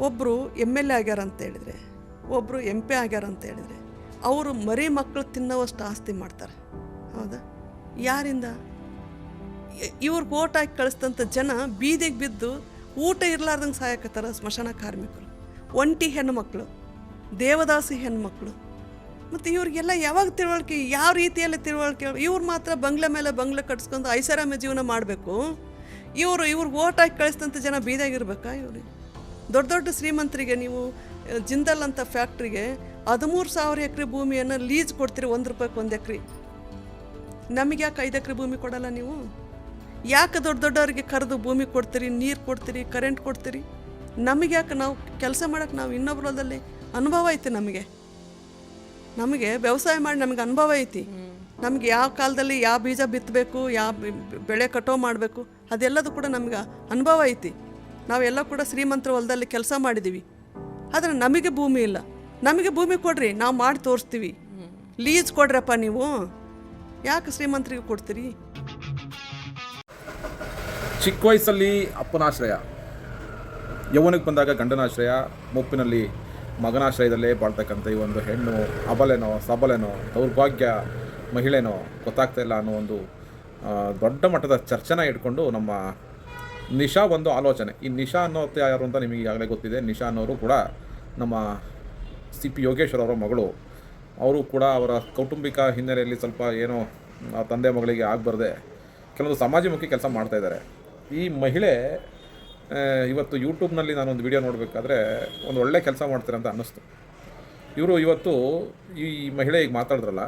ಒಬ್ಬರು MLA ಆಗ್ಯಾರ ಅಂತ ಹೇಳಿದರೆ, ಒಬ್ಬರು MP ಆಗ್ಯಾರ ಅಂತ ಹೇಳಿದರೆ, ಅವರು ಮರಿ ಮಕ್ಕಳು ತಿನ್ನೋವಷ್ಟು ಆಸ್ತಿ ಮಾಡ್ತಾರೆ. ಹೌದಾ? ಯಾರಿಂದ? ಇವ್ರಿಗೆ ಓಟ್ ಹಾಕಿ ಕಳಿಸ್ತಂಥ ಜನ ಬೀದಿಗೆ ಬಿದ್ದು ಊಟ ಇರಲಾರ್ದಂಗೆ ಸಾಯಕತ್ತಾರ. ಸ್ಮಶಾನ ಕಾರ್ಮಿಕರು, ಒಂಟಿ ಹೆಣ್ಣುಮಕ್ಕಳು, ದೇವದಾಸಿ ಹೆಣ್ಮಕ್ಳು. ಮತ್ತು ಇವ್ರಿಗೆಲ್ಲ ಯಾವಾಗ ತಿಳುವಳಿಕೆ, ಯಾವ ರೀತಿಯಲ್ಲಿ ತಿಳುವಳಿಕೆ? ಇವ್ರು ಮಾತ್ರ ಬಂಗ್ಲೆ ಮೇಲೆ ಬಂಗ್ಲೆ ಕಟ್ಸ್ಕೊಂಡು ಐಷಾರಾಮಿ ಜೀವನ ಮಾಡಬೇಕು. ಇವ್ರಿಗೆ ಓಟ್ ಹಾಕಿ ಕಳಿಸ್ತಂಥ ಜನ ಬೀದಾಗಿರ್ಬೇಕಾ? ಇವ್ರಿಗೆ ದೊಡ್ಡ ದೊಡ್ಡ ಶ್ರೀಮಂತರಿಗೆ ನೀವು ಜಿಂದಲ್ ಅಂತ ಫ್ಯಾಕ್ಟ್ರಿಗೆ 13,000 ಎಕರೆ ಭೂಮಿಯನ್ನು ಲೀಸ್ ಕೊಡ್ತೀರಿ, 1 ರೂಪಾಯಿಗೆ 1 ಎಕರೆ. ನಮಗೆ ಯಾಕೆ 5 ಎಕರೆ ಭೂಮಿ ಕೊಡಲ್ಲ ನೀವು? ಯಾಕೆ ದೊಡ್ಡ ದೊಡ್ಡವ್ರಿಗೆ ಕರೆದು ಭೂಮಿ ಕೊಡ್ತೀರಿ, ನೀರು ಕೊಡ್ತೀರಿ, ಕರೆಂಟ್ ಕೊಡ್ತೀರಿ? ನಮಗೆ ಯಾಕೆ? ನಾವು ಕೆಲಸ ಮಾಡೋಕ್ಕೆ ನಾವು ಇನ್ನೊಬ್ರ ಹೊಲದಲ್ಲಿ ಅನುಭವ ಐತಿ. ನಮಗೆ ವ್ಯವಸಾಯ ಮಾಡಿ ನಮಗೆ ಅನುಭವ ಐತಿ. ನಮಗೆ ಯಾವ ಕಾಲದಲ್ಲಿ ಯಾವ ಬೀಜ ಬಿತ್ತಬೇಕು, ಯಾವ ಬೆಳೆ ಕಟಾವು ಮಾಡಬೇಕು, ಅದೆಲ್ಲದು ಕೂಡ ನಮ್ಗೆ ಅನುಭವ ಐತಿ. ನಾವೆಲ್ಲ ಕೂಡ ಶ್ರೀಮಂತರ ಹೊಲದಲ್ಲಿ ಕೆಲಸ ಮಾಡಿದ್ದೀವಿ. ಆದರೆ ನಮಗೆ ಭೂಮಿ ಇಲ್ಲ. ನಮಗೆ ಭೂಮಿ ಕೊಡ್ರಿ, ನಾವು ಮಾಡಿ ತೋರಿಸ್ತೀವಿ. ಲೀಸ್ ಕೊಡ್ರಪ್ಪ ನೀವು. ಯಾಕೆ ಶ್ರೀಮಂತರಿಗೆ ಕೊಡ್ತೀರಿ? ಚಿಕ್ಕ ವಯಸ್ಸಲ್ಲಿ ಅಪ್ಪನಾಶ್ರಯ, ಯೌವನಕ್ಕೆ ಬಂದಾಗ ಗಂಡನಾಶ್ರಯ, ಮುಪ್ಪಿನಲ್ಲಿ ಮಗನಾಶ್ರಯದಲ್ಲೇ ಬಾಳ್ತಕ್ಕಂಥ ಈ ಒಂದು ಹೆಣ್ಣು ಅಬಲೆನೋ ಸಬಲೆನೋ ದೌರ್ಭಾಗ್ಯ ಮಹಿಳೆನೋ ಗೊತ್ತಾಗ್ತಾ ಇಲ್ಲ ಅನ್ನೋ ಒಂದು ದೊಡ್ಡ ಮಟ್ಟದ ಚರ್ಚೆನ ಇಟ್ಕೊಂಡು ನಮ್ಮ ನಿಶಾ ಒಂದು ಆಲೋಚನೆ. ಈ ನಿಶಾ ಅನ್ನೋತ್ತೆ ಯಾರು ಅಂತ ನಿಮಗೆ ಈಗಾಗಲೇ ಗೊತ್ತಿದೆ. ನಿಶಾ ಅನ್ನೋರು ಕೂಡ ನಮ್ಮ CP ಯೋಗೇಶ್ವರ್ ಅವರ ಮಗಳು. ಅವರು ಕೂಡ ಅವರ ಕೌಟುಂಬಿಕ ಹಿನ್ನೆಲೆಯಲ್ಲಿ ಸ್ವಲ್ಪ ಏನೋ ತಂದೆ ಮಗಳಿಗೆ ಆಗಬಾರ್ದೆ ಕೆಲವೊಂದು ಸಮಾಜಮುಖಿ ಕೆಲಸ ಮಾಡ್ತಾಯಿದ್ದಾರೆ. ಈ ಮಹಿಳೆ ಇವತ್ತು ಯೂಟ್ಯೂಬ್ನಲ್ಲಿ ನಾನೊಂದು ವಿಡಿಯೋ ನೋಡಬೇಕಾದ್ರೆ ಒಂದು ಒಳ್ಳೆ ಕೆಲಸ ಮಾಡ್ತಾರೆ ಅಂತ ಅನ್ನಿಸ್ತು. ಇವರು ಇವತ್ತು ಈ ಮಹಿಳೆ ಈಗ ಮಾತಾಡಿದ್ರಲ್ಲ,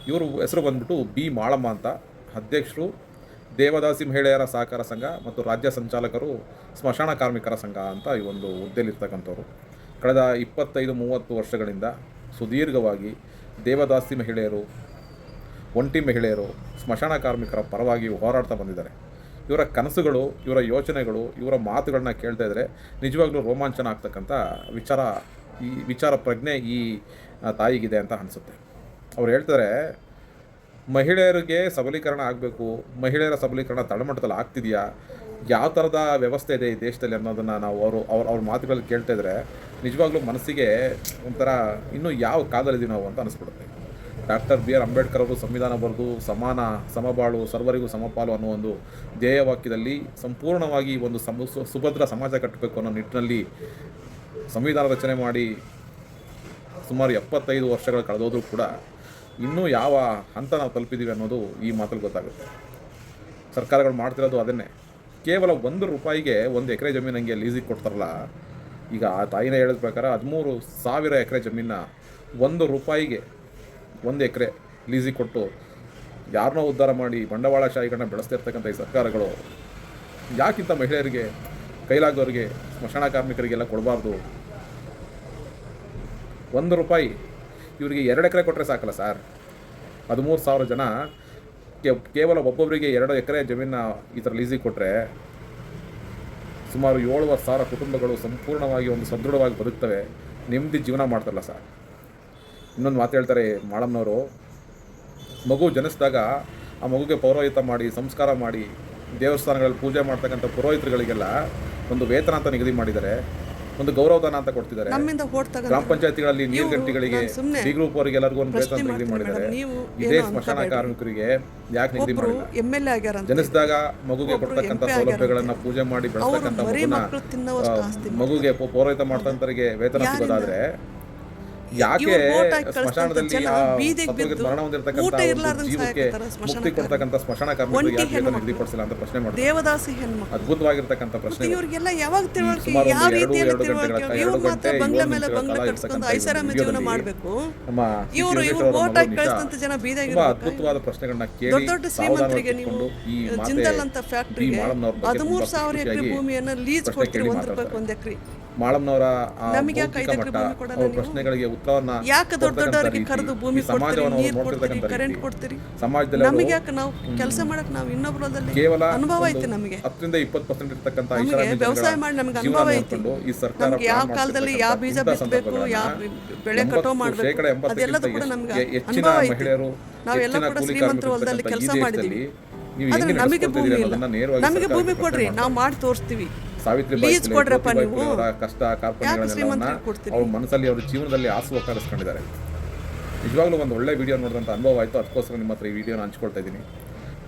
ಇವರು ಹೆಸರು ಬಂದ್ಬಿಟ್ಟು B ಮಾಳಮ್ಮ ಅಂತ, ಅಧ್ಯಕ್ಷರು ದೇವದಾಸಿ ಮಹಿಳೆಯರ ಸಹಕಾರ ಸಂಘ ಮತ್ತು ರಾಜ್ಯ ಸಂಚಾಲಕರು ಸ್ಮಶಾನ ಕಾರ್ಮಿಕರ ಸಂಘ ಅಂತ ಈ ಒಂದು ಹುದ್ದೆಯಲ್ಲಿರ್ತಕ್ಕಂಥವ್ರು. ಕಳೆದ 25-30 ವರ್ಷಗಳಿಂದ ಸುದೀರ್ಘವಾಗಿ ದೇವದಾಸಿ ಮಹಿಳೆಯರು, ಒಂಟಿ ಮಹಿಳೆಯರು, ಸ್ಮಶಾನ ಕಾರ್ಮಿಕರ ಪರವಾಗಿ ಹೋರಾಡ್ತಾ ಬಂದಿದ್ದಾರೆ. ಇವರ ಕನಸುಗಳು, ಇವರ ಯೋಚನೆಗಳು, ಇವರ ಮಾತುಗಳನ್ನ ಕೇಳ್ತಾ ಇದ್ದರೆ ನಿಜವಾಗ್ಲೂ ರೋಮಾಂಚನ ಆಗ್ತಕ್ಕಂಥ ವಿಚಾರ ಪ್ರಜ್ಞೆ ಈ ತಾಯಿಗಿದೆ ಅಂತ ಅನಿಸುತ್ತೆ. ಅವ್ರು ಹೇಳ್ತಾರೆ, ಮಹಿಳೆಯರಿಗೆ ಸಬಲೀಕರಣ ಆಗಬೇಕು, ಮಹಿಳೆಯರ ಸಬಲೀಕರಣ ತಳಮಟ್ಟದಲ್ಲಿ ಆಗ್ತಿದೆಯಾ, ಯಾವ ಥರದ ವ್ಯವಸ್ಥೆ ಇದೆ ಈ ದೇಶದಲ್ಲಿ ಅನ್ನೋದನ್ನು ನಾವು ಅವ್ರ ಮಾತುಗಳಲ್ಲಿ ಕೇಳ್ತಾ ಇದ್ದರೆ ನಿಜವಾಗ್ಲೂ ಮನಸ್ಸಿಗೆ ಒಂಥರ ಇನ್ನೂ ಯಾವ ಕಾಲದಲ್ಲಿದ್ದೀವಿ ನಾವು ಅಂತ ಅನಿಸ್ಬಿಡುತ್ತೆ. Doctor B.R. ಅಂಬೇಡ್ಕರ್ ಅವರು ಸಂವಿಧಾನ ಬರೆದು ಸಮಾನ ಸಮಬಾಳು ಸರ್ವರಿಗೂ ಸಮಪಾಲು ಅನ್ನೋ ಒಂದು ಧ್ಯೇಯವಾಕ್ಯದಲ್ಲಿ ಸಂಪೂರ್ಣವಾಗಿ ಒಂದು ಸುಭದ್ರ ಸಮಾಜ ಕಟ್ಟಬೇಕು ಅನ್ನೋ ನಿಟ್ಟಿನಲ್ಲಿ ಸಂವಿಧಾನ ರಚನೆ ಮಾಡಿ ಸುಮಾರು 75 ವರ್ಷಗಳು ಕಳೆದೋದ್ರೂ ಕೂಡ ಇನ್ನೂ ಯಾವ ಹಂತ ನಾವು ತಲುಪಿದ್ದೀವಿ ಅನ್ನೋದು ಈ ಮಾತಲ್ಲಿ ಗೊತ್ತಾಗುತ್ತೆ. ಸರ್ಕಾರಗಳು ಮಾಡ್ತಿರೋದು ಅದನ್ನೇ. ಕೇವಲ 1 ರೂಪಾಯಿಗೆ 1 ಎಕರೆ ಜಮೀನು ಹಂಗೆ ಲೀಸಿಗೆ ಕೊಡ್ತಾರಲ್ಲ. ಈಗ ಆ ತಾಯಿನೇ ಹೇಳಿದ ಪ್ರಕಾರ 13,000 ಎಕರೆ ಜಮೀನ 1 ರೂಪಾಯಿಗೆ 1 ಎಕರೆ ಲೀಸಿಗೆ ಕೊಟ್ಟು ಯಾರನ್ನೋ ಉದ್ಧಾರ ಮಾಡಿ ಬಂಡವಾಳಶಾಹಿಗಳನ್ನ ಬೆಳೆಸ್ತಿರ್ತಕ್ಕಂಥ ಈ ಸರ್ಕಾರಗಳು ಯಾಕಿಂತ ಮಹಿಳೆಯರಿಗೆ, ಕೈಲಾಗದವರಿಗೆ, ಸ್ಮಶಾನ ಕಾರ್ಮಿಕರಿಗೆಲ್ಲ ಕೊಡಬಾರ್ದು? 1 ರೂಪಾಯಿ ಇವರಿಗೆ 2 ಎಕರೆ ಕೊಟ್ಟರೆ ಸಾಕಲ್ಲ ಸರ್. 13,000 ಜನ ಕೇವಲ ಒಬ್ಬೊಬ್ಬರಿಗೆ 2 ಎಕರೆ ಜಮೀನ ಈ ಥರ ಲೀಸಿಗೆ ಕೊಟ್ಟರೆ ಸುಮಾರು 7,000 ಕುಟುಂಬಗಳು ಸಂಪೂರ್ಣವಾಗಿ ಒಂದು ಸದೃಢವಾಗಿ ಬದುಕ್ತವೆ, ನೆಮ್ಮದಿ ಜೀವನ ಮಾಡ್ತಾರಲ್ಲ ಸರ್. ಇನ್ನೊಂದು ಮಾತು ಹೇಳ್ತಾರೆ ಮಾಳಮ್ಮನವರು, ಮಗು ಜನಿಸಿದಾಗ ಆ ಮಗುಗೆ ಪೌರೋಹಿತ ಮಾಡಿ ಸಂಸ್ಕಾರ ಮಾಡಿ ದೇವಸ್ಥಾನಗಳಲ್ಲಿ ಪೂಜೆ ಮಾಡ್ತಕ್ಕಂಥ ಪುರೋಹಿತರುಗಳಿಗೆಲ್ಲ ಒಂದು ವೇತನ ಅಂತ ನಿಗದಿ ಮಾಡಿದ್ದಾರೆ, ಒಂದು ಗೌರವಧನ ಅಂತ ಕೊಡ್ತಿದ್ದಾರೆ. ಗ್ರಾಮ ಪಂಚಾಯತಿಗಳಲ್ಲಿ ನೀರು ಗಂಟೆಗಳಿಗೆ ಡಿ ಗ್ರೂಪ್ ಅವರಿಗೆ ಎಲ್ಲರಿಗೂ ಒಂದು ವೇತನ ನಿಗದಿ ಮಾಡಿದ್ದಾರೆ. ಇದೇ ಸ್ಮಶಾನ ಕಾರ್ಮಿಕರಿಗೆ ಯಾಕೆ ನಿಗದಿ ಮಾಡಿಲ್ಲ? ಜನಿಸಿದಾಗ ಮಗುಗೆ ಕೊಡ್ತಕ್ಕಂಥ ಸೌಲಭ್ಯಗಳನ್ನ ಪೂಜೆ ಮಾಡಿ ಬೆಳೆಸ್ತಕ್ಕಂಥ ಮಗುಗೆ ಪೌರೋಹಿತ ಮಾಡ್ತಕ್ಕಂಥವರಿಗೆ ವೇತನ ಸಿಗೋದಾದ್ರೆ ಯಾಕೆ ಸ್ಮಶಾನದಲ್ಲಿ ಮರಣ ಹೊಂದಿರತಕ್ಕಂಥ ಜೀವಕ್ಕೆ ಮುಕ್ತಿ ಕೊಡ್ತಕ್ಕಂಥ ಸ್ಮಶಾನ ಕಾರ್ಮಿಕರಿಗೆ ಯಾಕೆ ವೇತನ ನಿಗದಿಪಡಿಸಿಲ್ಲ ಅಂತ ಪ್ರಶ್ನೆ ಮಾಡ್ತಾರೆ. ಅದ್ಭುತವಾಗಿರ್ತಕ್ಕಂಥ ಪ್ರಶ್ನೆ. ತುಂಬಾ ಅದ್ಭುತವಾದ ಪ್ರಶ್ನೆಗಳನ್ನ ಕೇಳಿ ಈ ಮಾಳಮ್ಮನವರ ಪ್ರಶ್ನೆಗಳಿಗೆ ಉತ್ತರವನ್ನ ಯಾಕೆ ದೊಡ್ಡ ದೊಡ್ಡವರಿಗೆ ಕರೆದು ಭೂಮಿ ಕೊಡ್ತೀರಿ, ನೀರು ಕೊಡ್ತೀರಿ, ಕರೆಂಟ್ ಕೊಡ್ತೀರಿ? ಸಮಾಜದಲ್ಲಿ ನಮಗೆ ಯಾಕೆ? ನಾವು ಕೆಲಸ ಮಾಡಕ್ಕೆ ನಾವು ಇನ್ನೊಬ್ರ ಹೊಲದಲ್ಲಿ ಕೇವಲ ಅನುಭವ ಐತಿ. ನಮಗೆ 10-20% ಇರ್ತಕ್ಕಂಥ ವ್ಯವಸಾಯ ಮಾಡಿ ನಮ್ಗೆ ಅನುಭವ ಐತಿ. ನಮ್ಗೆ ಯಾವ ಕಾಲದಲ್ಲಿ ಯಾವ ಬೀಜ ಬಿತ್ತಬೇಕು, ಯಾವ ಬೆಳೆ ಕಟಾವು ಮಾಡಬೇಕು, ಅದೆಲ್ಲದೂ ಕೂಡ ನಮ್ಗೆ ಅನುಭವ ಐತಿ. ನಾವೆಲ್ಲ ಕೂಡ ಶ್ರೀಮಂತರ ಹೊಲದಲ್ಲಿ ಕೆಲಸ ಮಾಡಿದ್ದೀವಿ. ಆದ್ರೆ ನಮಗೆ ಭೂಮಿ ಇಲ್ಲ. ನಮಗೆ ಭೂಮಿ ಕೊಡ್ರಿ, ನಾವು ಮಾಡಿ ತೋರಿಸ್ತೀವಿ. ಲೀಸ್ ಕೊಡ್ರಪ್ಪ ನೀವು. ಅವರ ಕಷ್ಟ ಕಾರ್ಪಣ್ಯಗಳನ್ನೆಲ್ಲ ಕೊಡ್ತೀರಿ? ಅವ್ರ ಮನಸ್ಸಲ್ಲಿ ಅವ್ರ ಜೀವನದಲ್ಲಿ ಆಸು ಕರೆಸ್ಕೊಂಡಿದ್ದಾರೆ. ನಿಜವಾಗ್ಲೂ ಒಂದು ಒಳ್ಳೆ ವಿಡಿಯೋ ನೋಡಿದಂಥ ಅನುಭವ ಆಯಿತು. ಅದಕ್ಕೋಸ್ಕರ ನಿಮ್ಮ ಹತ್ರ ಈ ವಿಡಿಯೋನ ಹಂಚ್ಕೊಳ್ತಾ ಇದ್ದೀನಿ.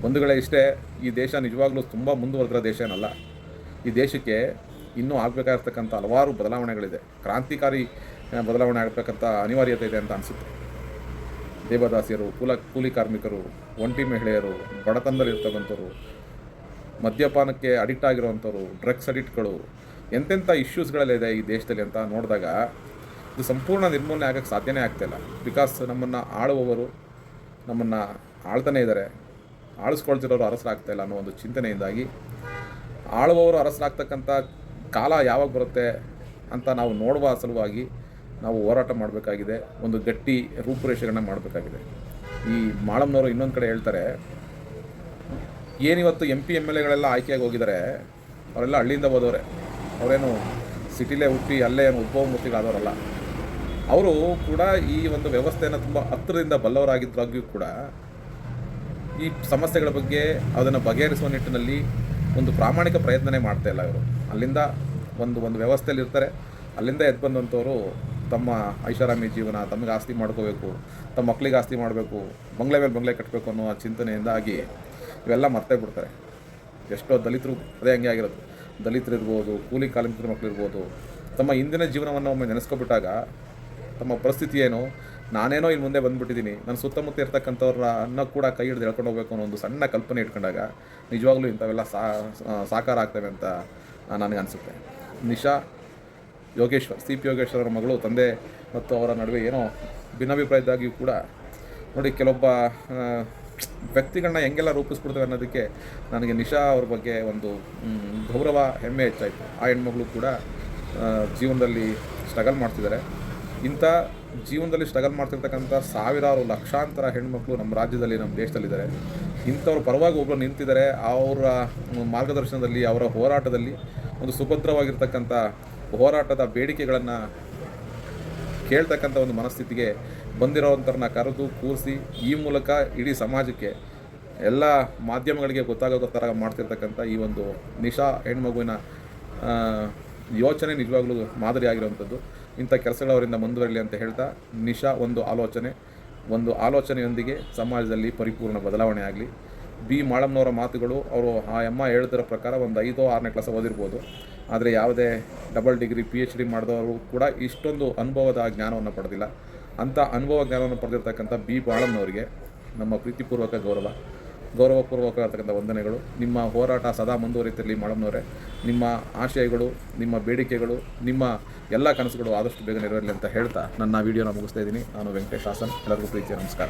ಬಂಧುಗಳೇ, ಇಷ್ಟೇ. ಈ ದೇಶ ನಿಜವಾಗ್ಲೂ ತುಂಬ ಮುಂದುವರೆದಿರೋ ದೇಶ ಏನಲ್ಲ. ಈ ದೇಶಕ್ಕೆ ಇನ್ನೂ ಆಗಬೇಕಾಗಿರ್ತಕ್ಕಂಥ ಹಲವಾರು ಬದಲಾವಣೆಗಳಿದೆ. ಕ್ರಾಂತಿಕಾರಿ ಬದಲಾವಣೆ ಆಗಬೇಕಂತ ಅನಿವಾರ್ಯತೆ ಇದೆ ಅಂತ ಅನಿಸುತ್ತೆ. ದೇವದಾಸಿಯರು, ಕೂಲಿ ಕಾರ್ಮಿಕರು, ಒಂಟಿ ಮಹಿಳೆಯರು, ಬಡತನದಲ್ಲಿರ್ತಕ್ಕಂಥವ್ರು, ಮದ್ಯಪಾನಕ್ಕೆ ಅಡಿಕ್ಟ್ ಆಗಿರೋವಂಥವ್ರು, ಡ್ರಗ್ಸ್ ಅಡಿಕ್ಟ್ಗಳು, ಎಂತೆಂಥ ಇಶ್ಯೂಸ್ಗಳಲ್ಲಿದೆ ಈ ದೇಶದಲ್ಲಿ ಅಂತ ನೋಡಿದಾಗ ಇದು ಸಂಪೂರ್ಣ ನಿರ್ಮೂಲನೆ ಆಗೋಕ್ಕೆ ಸಾಧ್ಯನೇ ಆಗ್ತಾಯಿಲ್ಲ. ಬಿಕಾಸ್ ನಮ್ಮನ್ನು ಆಳುವವರು ನಮ್ಮನ್ನು ಆಳ್ತಾನೇ ಇದ್ದಾರೆ, ಆಳಿಸ್ಕೊಳ್ತಿರೋರು ಅರಸರಾಗ್ತಾಯಿಲ್ಲ ಅನ್ನೋ ಒಂದು ಚಿಂತನೆಯಿಂದಾಗಿ ಆಳುವವರು ಅರಸರಾಗ್ತಕ್ಕಂಥ ಕಾಲ ಯಾವಾಗ ಬರುತ್ತೆ ಅಂತ ನಾವು ನೋಡುವ ಸಲುವಾಗಿ ನಾವು ಹೋರಾಟ ಮಾಡಬೇಕಾಗಿದೆ. ಒಂದು ಗಟ್ಟಿ ರೂಪುರೇಷೆಗಳನ್ನ ಮಾಡಬೇಕಾಗಿದೆ. ಈ ಮಾಳಮ್ನವರು ಇನ್ನೊಂದು ಕಡೆ ಹೇಳ್ತಾರೆ, ಏನಿವತ್ತು MP MLAಗಳೆಲ್ಲ ಆಯ್ಕೆಯಾಗಿ ಹೋಗಿದ್ದಾರೆ, ಅವರೆಲ್ಲ ಹಳ್ಳಿಯಿಂದ ಹೋದವರೆ, ಅವರೇನು ಸಿಟಿಲೇ ಹುಟ್ಟಿ ಅಲ್ಲೇ ಏನು ಉದ್ಭವ ಮೂರ್ತಿಗಳಾದವರಲ್ಲ. ಅವರು ಕೂಡ ಈ ಒಂದು ವ್ಯವಸ್ಥೆಯನ್ನು ತುಂಬ ಹತ್ತಿರದಿಂದ ಬಲ್ಲವರಾಗಿದ್ದಾಗ್ಯೂ ಕೂಡ ಈ ಸಮಸ್ಯೆಗಳ ಬಗ್ಗೆ ಅದನ್ನು ಬಗೆಹರಿಸುವ ನಿಟ್ಟಿನಲ್ಲಿ ಒಂದು ಪ್ರಾಮಾಣಿಕ ಪ್ರಯತ್ನನೇ ಮಾಡ್ತಾಯಿಲ್ಲ. ಇವರು ಅಲ್ಲಿಂದ ಒಂದು ವ್ಯವಸ್ಥೆಯಲ್ಲಿ ಇರ್ತಾರೆ, ಅಲ್ಲಿಂದ ಎದ್ದು ಬಂದಂಥವರು ತಮ್ಮ ಐಷಾರಾಮಿ ಜೀವನ, ತಮಗೆ ಆಸ್ತಿ ಮಾಡ್ಕೋಬೇಕು, ತಮ್ಮ ಮಕ್ಕಳಿಗೆ ಆಸ್ತಿ ಮಾಡಬೇಕು, ಬಂಗ್ಲೆ ಮೇಲೆ ಬಂಗ್ಲೆ ಕಟ್ಟಬೇಕು ಅನ್ನೋ ಚಿಂತನೆಯಿಂದಾಗಿ ಇವೆಲ್ಲ ಮರ್ತೇ ಬಿಡ್ತಾರೆ. ಎಷ್ಟೋ ದಲಿತರು ಅದೇ ಹಂಗೆ ಆಗಿರೋದು. ದಲಿತರು ಇರ್ಬೋದು, ಕೂಲಿ ಕಾರ್ಮಿಕರ ಮಕ್ಕಳು ಇರ್ಬೋದು, ತಮ್ಮ ಹಿಂದಿನ ಜೀವನವನ್ನು ಒಮ್ಮೆ ನೆನೆಸ್ಕೊಬಿಟ್ಟಾಗ ತಮ್ಮ ಪರಿಸ್ಥಿತಿ ಏನು, ನಾನೇನೋ ಇನ್ನು ಮುಂದೆ ಬಂದುಬಿಟ್ಟಿದ್ದೀನಿ, ನನ್ನ ಸುತ್ತಮುತ್ತ ಇರ್ತಕ್ಕಂಥವ್ರ ಅನ್ನ ಕೂಡ ಕೈ ಹಿಡಿದು ಹೇಳ್ಕೊಂಡು ಹೋಗಬೇಕು ಅನ್ನೋ ಒಂದು ಸಣ್ಣ ಕಲ್ಪನೆ ಇಟ್ಕೊಂಡಾಗ ನಿಜವಾಗ್ಲೂ ಇಂಥವೆಲ್ಲ ಸಾಕಾರ ಆಗ್ತವೆ ಅಂತ ನನಗೆ ಅನಿಸುತ್ತೆ. ನಿಶಾ ಯೋಗೇಶ್ವರ್, CP ಯೋಗೇಶ್ವರ್ ಅವರ ಮಗಳು, ತಂದೆ ಮತ್ತು ಅವರ ನಡುವೆ ಏನೋ ಭಿನ್ನಾಭಿಪ್ರಾಯದಾಗಿಯೂ ಕೂಡ ನೋಡಿ ಕೆಲವೊಬ್ಬ ವ್ಯಕ್ತಿಗಳನ್ನ ಹೆಂಗೆಲ್ಲ ರೂಪಿಸ್ಬಿಡ್ತವೆ ಅನ್ನೋದಕ್ಕೆ ನನಗೆ ನಿಶಾ ಅವ್ರ ಬಗ್ಗೆ ಒಂದು ಗೌರವ, ಹೆಮ್ಮೆ ಹೆಚ್ಚಾಯಿತು. ಆ ಹೆಣ್ಮಗಳು ಕೂಡ ಜೀವನದಲ್ಲಿ ಸ್ಟ್ರಗಲ್ ಮಾಡ್ತಿದ್ದಾರೆ. ಇಂಥ ಜೀವನದಲ್ಲಿ ಸ್ಟ್ರಗಲ್ ಮಾಡ್ತಿರ್ತಕ್ಕಂಥ ಸಾವಿರಾರು ಲಕ್ಷಾಂತರ ಹೆಣ್ಮಕ್ಳು ನಮ್ಮ ರಾಜ್ಯದಲ್ಲಿ, ನಮ್ಮ ದೇಶದಲ್ಲಿದ್ದಾರೆ. ಇಂಥವ್ರ ಪರವಾಗಿ ಒಬ್ಬರು ನಿಂತಿದ್ದಾರೆ. ಅವರ ಮಾರ್ಗದರ್ಶನದಲ್ಲಿ, ಅವರ ಹೋರಾಟದಲ್ಲಿ ಒಂದು ಸುಭದ್ರವಾಗಿರ್ತಕ್ಕಂಥ ಹೋರಾಟದ ಬೇಡಿಕೆಗಳನ್ನು ಕೇಳ್ತಕ್ಕಂಥ ಒಂದು ಮನಸ್ಥಿತಿಗೆ ಬಂದಿರೋವಂಥವ್ರನ್ನ ಕರೆದು ಕೂರಿಸಿ ಈ ಮೂಲಕ ಇಡೀ ಸಮಾಜಕ್ಕೆ, ಎಲ್ಲ ಮಾಧ್ಯಮಗಳಿಗೆ ಗೊತ್ತಾಗೋ ಥರ ಮಾಡ್ತಿರ್ತಕ್ಕಂಥ ಈ ಒಂದು ನಿಶಾ ಹೆಣ್ಮಗುವಿನ ಯೋಚನೆ ನಿಜವಾಗ್ಲೂ ಮಾದರಿಯಾಗಿರುವಂಥದ್ದು. ಇಂಥ ಕೆಲಸಗಳು ಅವರಿಂದ ಮುಂದುವರಲಿ ಅಂತ ಹೇಳ್ತಾ, ನಿಶಾ ಒಂದು ಆಲೋಚನೆಯೊಂದಿಗೆ ಸಮಾಜದಲ್ಲಿ ಪರಿಪೂರ್ಣ ಬದಲಾವಣೆ ಆಗಲಿ. ಮಾಳಮ್ನವರ ಮಾತುಗಳು, ಅವರು ಆ ಅಮ್ಮ ಹೇಳ್ತಿರೋ ಪ್ರಕಾರ ಒಂದು 5ನೇ 6ನೇ ಕ್ಲಾಸ್ ಓದಿರ್ಬೋದು, ಆದರೆ ಯಾವುದೇ ಡಬಲ್ ಡಿಗ್ರಿ PhD ಮಾಡಿದವರು ಕೂಡ ಇಷ್ಟೊಂದು ಅನುಭವದ ಜ್ಞಾನವನ್ನು ಪಡೆದಿಲ್ಲ. ಅಂಥ ಅನುಭವ ಜ್ಞಾನವನ್ನು ಪಡೆದಿರ್ತಕ್ಕಂಥ ಮಾಳಮ್ನವರಿಗೆ ನಮ್ಮ ಪ್ರೀತಿಪೂರ್ವಕ ಗೌರವಪೂರ್ವಕವಾಗಿರ್ತಕ್ಕಂಥ ವಂದನೆಗಳು. ನಿಮ್ಮ ಹೋರಾಟ ಸದಾ ಮುಂದುವರಿತಿರಲಿ ಮಾಳಮ್ನವರೇ. ನಿಮ್ಮ ಆಶಯಗಳು, ನಿಮ್ಮ ಬೇಡಿಕೆಗಳು, ನಿಮ್ಮ ಎಲ್ಲ ಕನಸುಗಳು ಆದಷ್ಟು ಬೇಗ ನೆರವೇರಲಿ ಅಂತ ಹೇಳ್ತಾ ನನ್ನ ವಿಡಿಯೋನ ಮುಗಿಸ್ತಾ ಇದ್ದೀನಿ. ನಾನು ವೆಂಕಟೇಶ್ ಹಾಸನ್. ಎಲ್ಲರಿಗೂ ಪ್ರೀತಿಯ ನಮಸ್ಕಾರ.